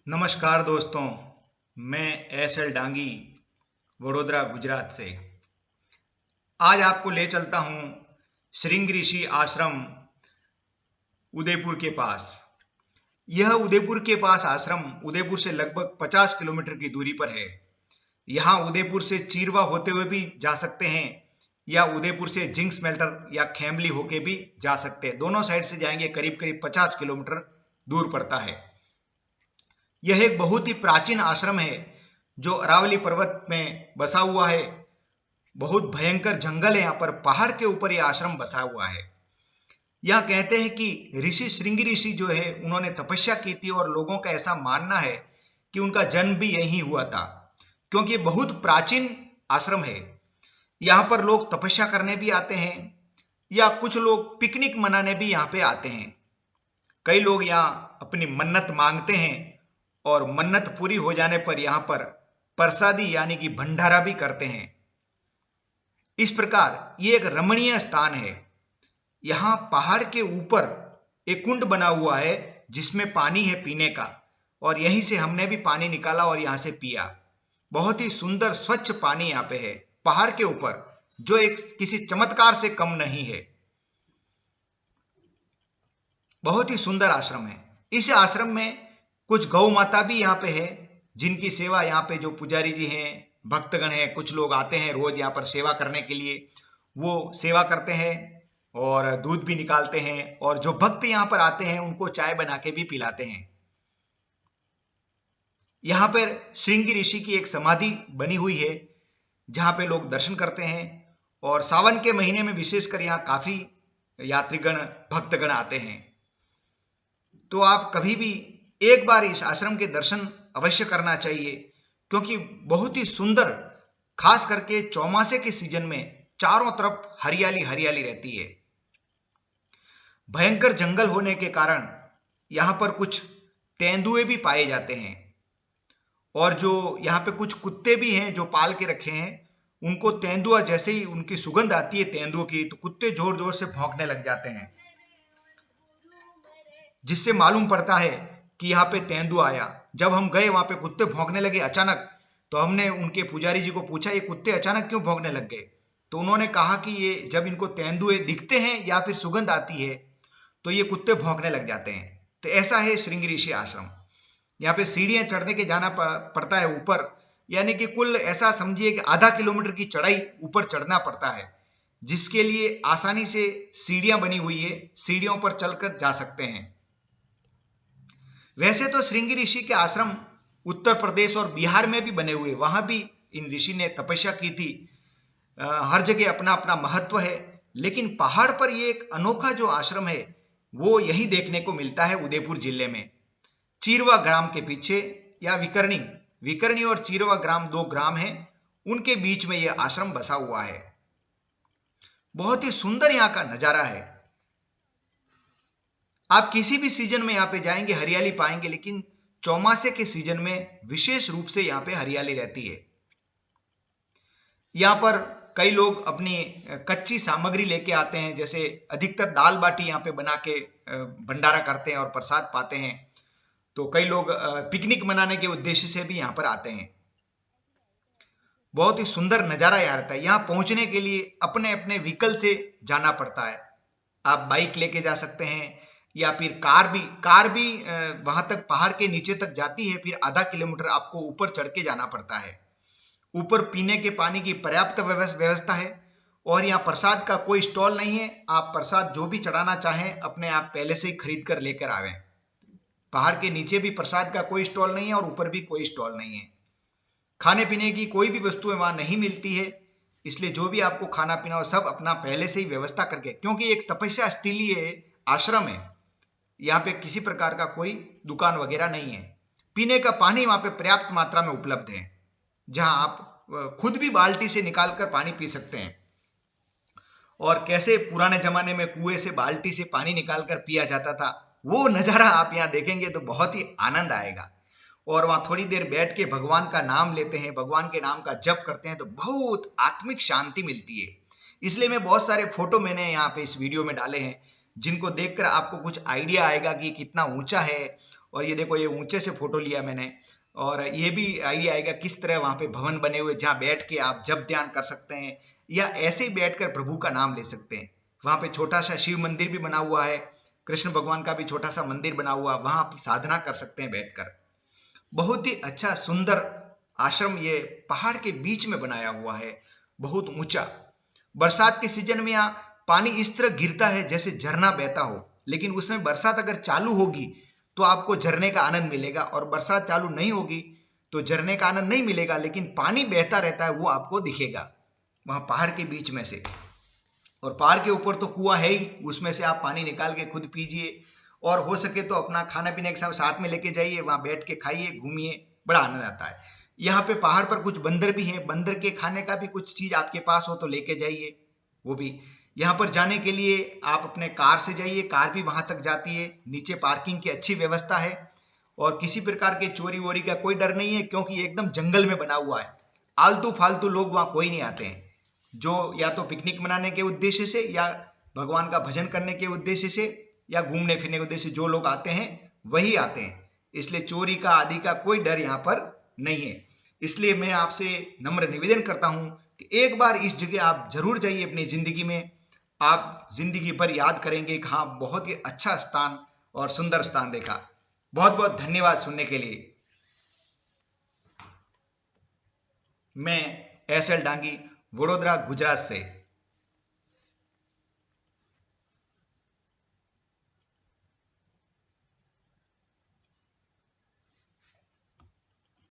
नमस्कार दोस्तों, मैं एस.एल. डांगी वडोदरा गुजरात से आज आपको ले चलता हूँ श्रृंग ऋषि आश्रम उदयपुर के पास। यह उदयपुर के पास आश्रम उदयपुर से लगभग 50 किलोमीटर की दूरी पर है। यहाँ उदयपुर से चीरवा होते हुए भी जा सकते हैं या उदयपुर से जिंक स्मेल्टर या खेमली होके भी जा सकते हैं। दोनों साइड से जाएंगे, करीब करीब 50 किलोमीटर दूर पड़ता है। यह एक बहुत ही प्राचीन आश्रम है जो अरावली पर्वत में बसा हुआ है। बहुत भयंकर जंगल है, यहाँ पर पहाड़ के ऊपर यह आश्रम बसा हुआ है। यहाँ कहते हैं कि ऋषि श्रृंग ऋषि जो है उन्होंने तपस्या की थी और लोगों का ऐसा मानना है कि उनका जन्म भी यहीं हुआ था, क्योंकि ये बहुत प्राचीन आश्रम है। यहाँ पर लोग तपस्या करने भी आते हैं या कुछ लोग पिकनिक मनाने भी यहाँ पे आते हैं। कई लोग यहाँ अपनी मन्नत मांगते हैं और मन्नत पूरी हो जाने पर यहाँ पर प्रसादी यानी कि भंडारा भी करते हैं। इस प्रकार ये एक रमणीय स्थान है। यहाँ पहाड़ के ऊपर एक कुंड बना हुआ है जिसमें पानी है पीने का, और यहीं से हमने भी पानी निकाला और यहाँ से पिया। बहुत ही सुंदर स्वच्छ पानी यहाँ पे है पहाड़ के ऊपर, जो एक किसी चमत्कार से कम नहीं है। बहुत ही सुंदर आश्रम है। इस आश्रम में कुछ गौ माता भी यहाँ पे है जिनकी सेवा यहाँ पे जो पुजारी जी हैं, भक्तगण हैं, कुछ लोग आते हैं रोज यहाँ पर सेवा करने के लिए। वो सेवा करते हैं और दूध भी निकालते हैं, और जो भक्त यहाँ पर आते हैं उनको चाय बना के भी पिलाते हैं। यहाँ पर श्रृंग ऋषि की एक समाधि बनी हुई है जहाँ पे लोग दर्शन करते हैं, और सावन के महीने में विशेषकर यहाँ काफी यात्रीगण भक्तगण आते हैं। तो आप कभी भी एक बार इस आश्रम के दर्शन अवश्य करना चाहिए, क्योंकि बहुत ही सुंदर, खास करके चौमासे के सीजन में चारों तरफ हरियाली हरियाली रहती है। भयंकर जंगल होने के कारण यहाँ पर कुछ तेंदुए भी पाए जाते हैं, और जो यहाँ पे कुछ कुत्ते भी हैं जो पाल के रखे हैं। उनको तेंदुआ जैसे ही उनकी सुगंध आती है तेंदुओं की, तो कुत्ते जोर जोर से भौंकने लग जाते हैं, जिससे मालूम पड़ता है कि यहाँ पे तेंदुआ आया। जब हम गए वहां पे कुत्ते भौंकने लगे अचानक, तो हमने उनके पुजारी जी को पूछा ये कुत्ते अचानक क्यों भौंकने लग गए। तो उन्होंने कहा कि ये जब इनको तेंदुए दिखते हैं या फिर सुगंध आती है तो ये कुत्ते भौंकने लग जाते हैं। तो ऐसा है श्रृंग ऋषि आश्रम। यहाँ पे सीढ़ियां चढ़ने के जाना पड़ता है ऊपर, यानी कि कुल ऐसा समझिए कि आधा किलोमीटर की चढ़ाई ऊपर चढ़ना पड़ता है, जिसके लिए आसानी से सीढ़ियां बनी हुई है, सीढ़ियों पर चलकर जा सकते हैं। वैसे तो श्रृंग ऋषि के आश्रम उत्तर प्रदेश और बिहार में भी बने हुए, वहां भी इन ऋषि ने तपस्या की थी। हर जगह अपना अपना महत्व है, लेकिन पहाड़ पर ये एक अनोखा जो आश्रम है वो यही देखने को मिलता है उदयपुर जिले में। चीरवा ग्राम के पीछे, या विकर्णी और चीरवा ग्राम 2 ग्राम हैं, उनके बीच में यह आश्रम बसा हुआ है। बहुत ही सुंदर यहाँ का नजारा है। आप किसी भी सीजन में यहाँ पे जाएंगे हरियाली पाएंगे, लेकिन चौमासे के सीजन में विशेष रूप से यहाँ पे हरियाली रहती है। यहाँ पर कई लोग अपनी कच्ची सामग्री लेके आते हैं, जैसे अधिकतर दाल बाटी यहाँ पे बना के भंडारा करते हैं और प्रसाद पाते हैं। तो कई लोग पिकनिक मनाने के उद्देश्य से भी यहाँ पर आते हैं। बहुत ही सुंदर नजारा यहाँ रहता है। यहाँ पहुंचने के लिए अपने अपने व्हीकल से जाना पड़ता है। आप बाइक लेके जा सकते हैं या फिर कार भी वहां तक पहाड़ के नीचे तक जाती है, फिर आधा किलोमीटर आपको ऊपर चढ़ के जाना पड़ता है। ऊपर पीने के पानी की पर्याप्त व्यवस्था है, और यहाँ प्रसाद का कोई स्टॉल नहीं है। आप प्रसाद जो भी चढ़ाना चाहें अपने आप पहले से ही खरीद कर लेकर आवे। पहाड़ के नीचे भी प्रसाद का कोई स्टॉल नहीं है और ऊपर भी कोई स्टॉल नहीं है। खाने पीने की कोई भी वस्तुएं वहां नहीं मिलती है, इसलिए जो भी आपको खाना पीना हो सब अपना पहले से ही व्यवस्था करके, क्योंकि एक तपस्या स्थलीय आश्रम है, यहाँ पे किसी प्रकार का कोई दुकान वगैरह नहीं है। पीने का पानी वहां पे पर्याप्त मात्रा में उपलब्ध है, जहां आप खुद भी बाल्टी से निकालकर पानी पी सकते हैं। और कैसे पुराने जमाने में कुएं से बाल्टी से पानी निकालकर पिया जाता था, वो नजारा आप यहाँ देखेंगे तो बहुत ही आनंद आएगा। और वहां थोड़ी देर बैठ के भगवान का नाम लेते हैं, भगवान के नाम का जप करते हैं, तो बहुत आत्मिक शांति मिलती है। इसलिए मैं बहुत सारे फोटो मैंने यहाँ पे इस वीडियो में डाले हैं, जिनको देखकर आपको कुछ आइडिया आएगा कि कितना ऊंचा है और ये देखो, ये ऊंचे से फोटो लिया मैंने, और ये भी आइडिया आएगा किस तरह वहां पे भवन बने हुए जहां बैठ के आप जप ध्यान कर सकते हैं या ऐसे ही बैठकर प्रभु का नाम ले सकते हैं। वहां पे छोटा सा शिव मंदिर भी बना हुआ है, कृष्ण भगवान का भी छोटा सा मंदिर बना हुआ, वहां आप साधना कर सकते हैं बैठकर। बहुत ही अच्छा सुंदर आश्रम ये पहाड़ के बीच में बनाया हुआ है, बहुत ऊंचा। बरसात के सीजन में यहाँ पानी इस तरह गिरता है जैसे झरना बहता हो, लेकिन उसमें बरसात अगर चालू होगी तो आपको झरने का आनंद मिलेगा, और बरसात चालू नहीं होगी तो झरने का आनंद नहीं मिलेगा, लेकिन पानी बहता रहता है वो आपको दिखेगा वहां पहाड़ के बीच में से। और पहाड़ के ऊपर तो कुआं है ही, उसमें से आप पानी निकाल के खुद पीजिए, और हो सके तो अपना खाना पीने के साथ में लेके जाइए, वहां बैठ के खाइए, घूमिए, बड़ा आनंद आता है। यहाँ पे पहाड़ पर कुछ बंदर भी हैं, बंदर के खाने का भी कुछ चीज आपके पास हो तो लेके जाइए वो भी। यहाँ पर जाने के लिए आप अपने कार से जाइए, कार भी वहां तक जाती है, नीचे पार्किंग की अच्छी व्यवस्था है, और किसी प्रकार के चोरी वोरी का कोई डर नहीं है, क्योंकि एकदम जंगल में बना हुआ है। आलतू फालतू लोग वहां कोई नहीं आते हैं, जो या तो पिकनिक मनाने के उद्देश्य से या भगवान का भजन करने के उद्देश्य से या घूमने फिरने के उद्देश्य से जो लोग आते हैं वही आते हैं, इसलिए चोरी का आदि का कोई डर यहाँ पर नहीं है। इसलिए मैं आपसे नम्र निवेदन करता हूं कि एक बार इस जगह आप जरूर जाइए अपनी जिंदगी में, आप जिंदगी भर याद करेंगे कि हाँ, बहुत ही अच्छा स्थान और सुंदर स्थान देखा। बहुत बहुत धन्यवाद सुनने के लिए। मैं एस एल डांगी, वडोदरा, गुजरात से।